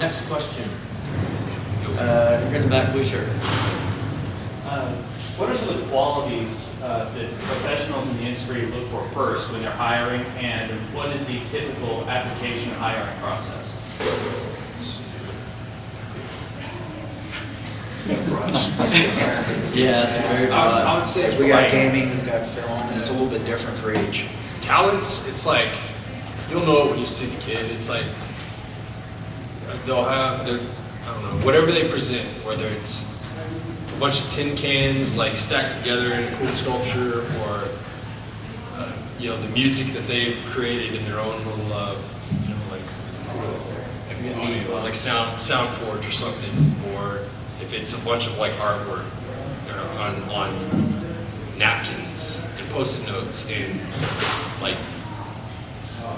Next question. Here in the back, blue shirt. What are some of the qualities that professionals in the industry look for first when they're hiring, and what is the typical application hiring process? Yeah, that's a very broad. I would say We got gaming, we've got film, and it's a little bit different for each. talents. It's like you'll know it when you see the kid. It's like they'll have their, I don't know, whatever they present, whether it's a bunch of tin cans like stacked together in a cool sculpture, or you know, the music that they've created in their own little like sound forge or something, or if it's a bunch of like artwork on napkins and post-it notes and like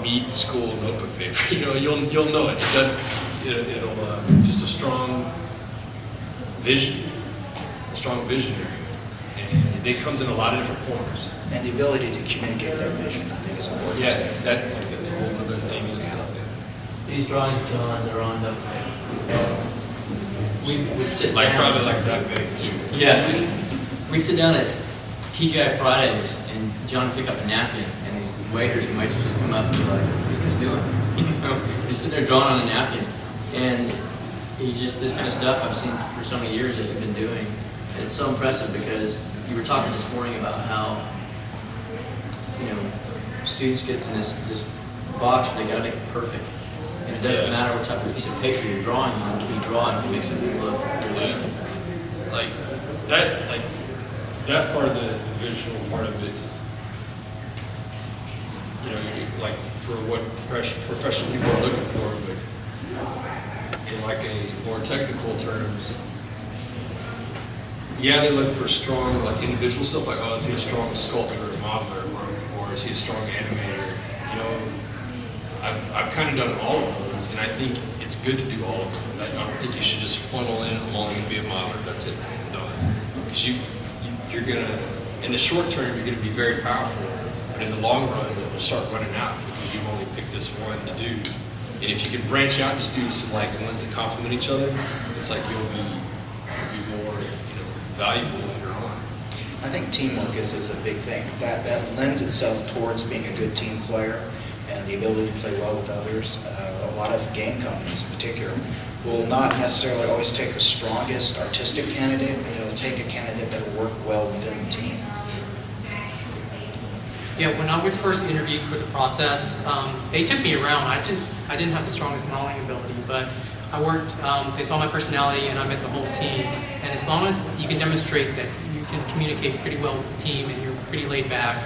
meat school notebook paper. You know, you'll know it. It'll just a strong vision, a strong visionary, and it comes in a lot of different forms. And the ability to communicate that vision, I think, is important. Yeah, too. that's a whole other thing. These drawings of John's are on the. We sit Like down. probably like that big too. Yeah, we'd sit down at TGI Fridays, and John would pick up a napkin, and these waiters and waitresses would come up and be like, "What are you guys doing?" You know, he's sitting there drawing on a napkin, and he's just this kind of stuff I've seen for so many years that you've been doing. And it's so impressive because you were talking this morning about how students get in this box, but they got to make it perfect. And it doesn't matter what type of piece of paper you're drawing on. Can you draw it if it makes it look realistic? Like that part of the visual part of it, like for what professional people are looking for, but in like a more technical terms, yeah, they look for strong like individual stuff, like, oh, is he a strong sculptor or modeler, or is he a strong animator? I've kind of done all of those, and I think it's good to do all of those. I don't think you should just funnel in, I'm only going to be a modeler, that's it, I'm done. Because you're going to, in the short term, you're going to be very powerful, but in the long run, it will start running out because you've only picked this one to do. And if you can branch out and just do some like ones that complement each other, it's like you'll be more valuable later on. I think teamwork is a big thing. That lends itself towards being a good team player and the ability to play well with others. A lot of game companies in particular will not necessarily always take the strongest artistic candidate, but they'll take a candidate that will work well within the team. Yeah, when I was first interviewed for the process, they took me around. I didn't have the strongest modeling ability, but I worked, they saw my personality and I met the whole team. And as long as you can demonstrate that you can communicate pretty well with the team and you're pretty laid back,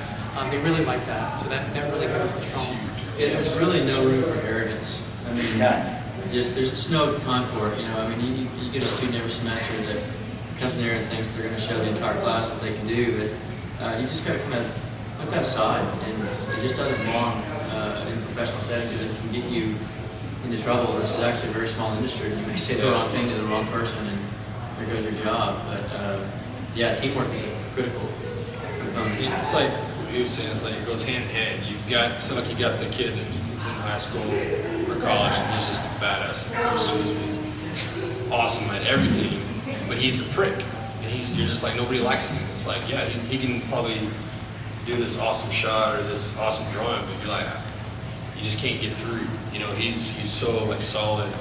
they really like that. So that really goes strong. There's really no room for arrogance. I mean, there's just no time for it. You get a student every semester that comes in there and thinks they're going to show the entire class what they can do, but you just got to come out, look outside, and it just doesn't belong in a professional setting because it can get you into trouble. This is actually a very small industry. You may say the wrong thing to the wrong person, and there goes your job. But yeah, teamwork is a critical component. It's like what you were saying. It's like it goes hand in hand. It's like you got the kid that's in high school or college, and he's just a badass. He's awesome at everything, but he's a prick. And you're just like, nobody likes him. It's like, yeah, he can probably do this awesome shot or this awesome drawing, but you're like, you just can't get through. He's so like solid.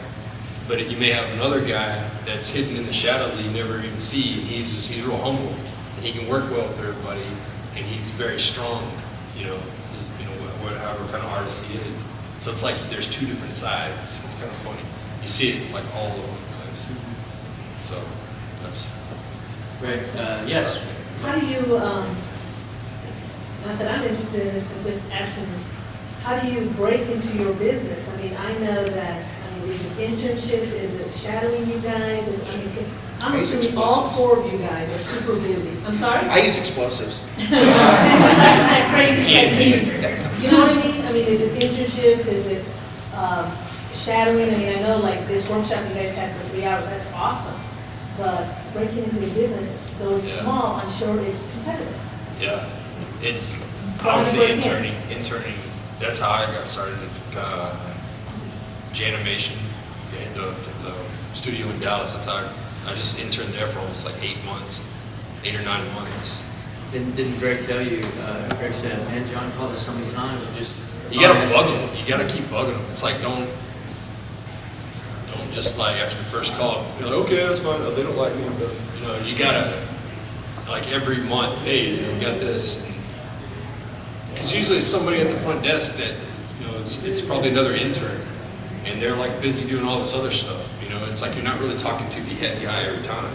But you may have another guy that's hidden in the shadows that you never even see. He's real humble, and he can work well with everybody, and he's very strong. Whatever kind of artist he is. So it's like there's two different sides. It's kind of funny. You see it like all over the place. So that's great. Yes. How do you? Not that I'm interested in this, but just asking this. How do you break into your business? I mean, I know that. Is it internships? Is it shadowing you guys? Because I'm assuming all four of you guys are super busy. I'm sorry? I use explosives. It's like that crazy technique. You know what I mean? I mean, is it internships? Is it shadowing? I mean, I know like this workshop you guys had for 3 hours. That's awesome. But breaking into the business, though it's small, I'm sure it's competitive. Yeah. I would say interning. That's how I got started. Janimation. the studio in Dallas. That's how I just interned there for almost like 8 months, 8 or 9 months. Didn't Greg tell you, Greg said, man, John called us so many times, you gotta bug them. You gotta keep bugging them. It's like, don't just like after the first call, you're like, okay, that's fine. They don't like me, but you gotta, like every month, hey, we got this. Because usually it's somebody at the front desk that, it's probably another intern, and they're like busy doing all this other stuff. It's like you're not really talking to the head guy every time.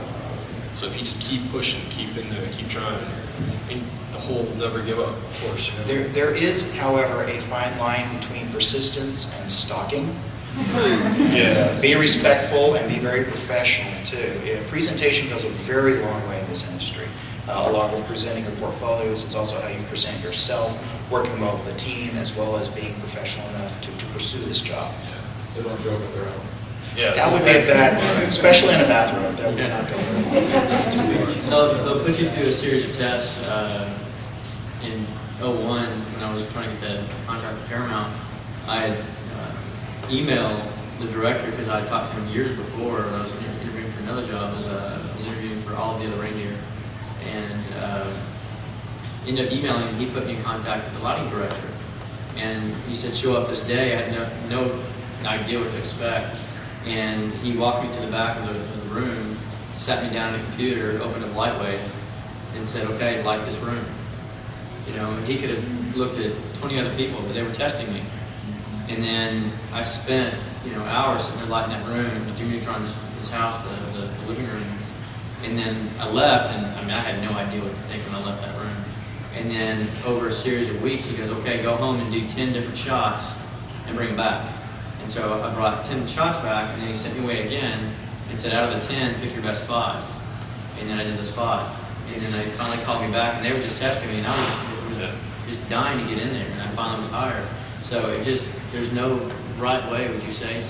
So if you just keep pushing, keep in there, keep trying, and the whole never give up, of course. There is, however, a fine line between persistence and stalking. Yeah. Be respectful and be very professional too. Presentation goes a very long way in this industry. Along with presenting your portfolios, it's also how you present yourself, working well with a team, as well as being professional enough to pursue this job. Yeah. So don't show up at their house. Yeah. That would be a bad thing, especially in a bathroom. That would not go very well. They'll put you through a series of tests. In 2001, when I was trying to get the contract with Paramount, I had emailed the director, because I had talked to him years before when I was interviewing for another job. I was interviewing for All of the Other Reindeer, and ended up emailing him. He put me in contact with the lighting director, and he said, show up this day. I had no idea what to expect, and he walked me to the back of the room, sat me down at a computer, opened up Lightwave, and said, okay, light this room. He could have looked at 20 other people, but they were testing me. And then I spent, hours sitting there lighting that room. It was Jimmy Neutron's his house, the living room. And then I left, and I had no idea what to think when I left that room. And then over a series of weeks, he goes, okay, go home and do 10 different shots and bring them back. And so I brought 10 shots back, and then he sent me away again and said, out of the 10, pick your best 5. And then I did those 5. And then they finally called me back, and they were just testing me, and I was just dying to get in there, and I finally was hired. So there's no right way, would you say,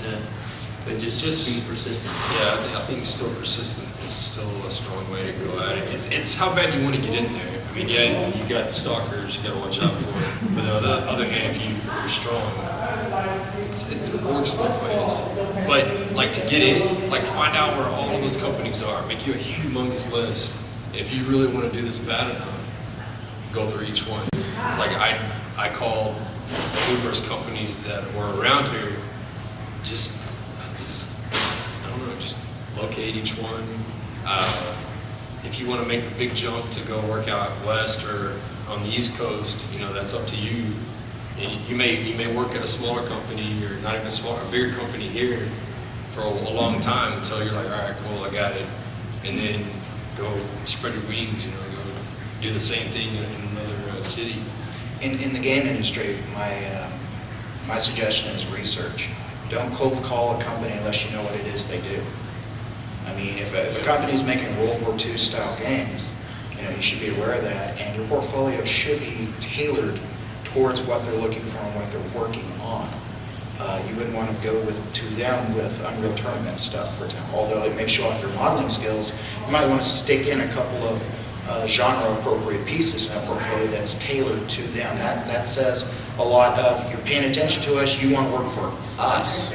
but just be persistent. Yeah, I think still persistent is still a strong way to go at it. It's how bad you want to get in there. I mean, yeah, you got the stalkers, you got to watch out for it. But on the other hand, if you're strong, it works both ways. But like to get in, like find out where all of those companies are, make you a humongous list. If you really want to do this bad enough, go through each one. It's like I called numerous companies that were around here. Just I don't know, just locate each one. If you want to make the big jump to go work out west or on the East Coast, that's up to you. You may work at a smaller company or not even a bigger company here for a long time until you're like, all right, cool, I got it, and then go spread your wings. Go do the same thing in another city. In the game industry, my suggestion is research. Don't cold call a company unless you know what it is they do. I mean, if a company's making World War II style games, you should be aware of that, and your portfolio should be tailored towards what they're looking for and what they're working on. You wouldn't want to go to them with Unreal Tournament stuff, for example. Although it may show off your modeling skills, you might want to stick in a couple of genre-appropriate pieces in that portfolio that's tailored to them. That says a lot of, you're paying attention to us, you want to work for us.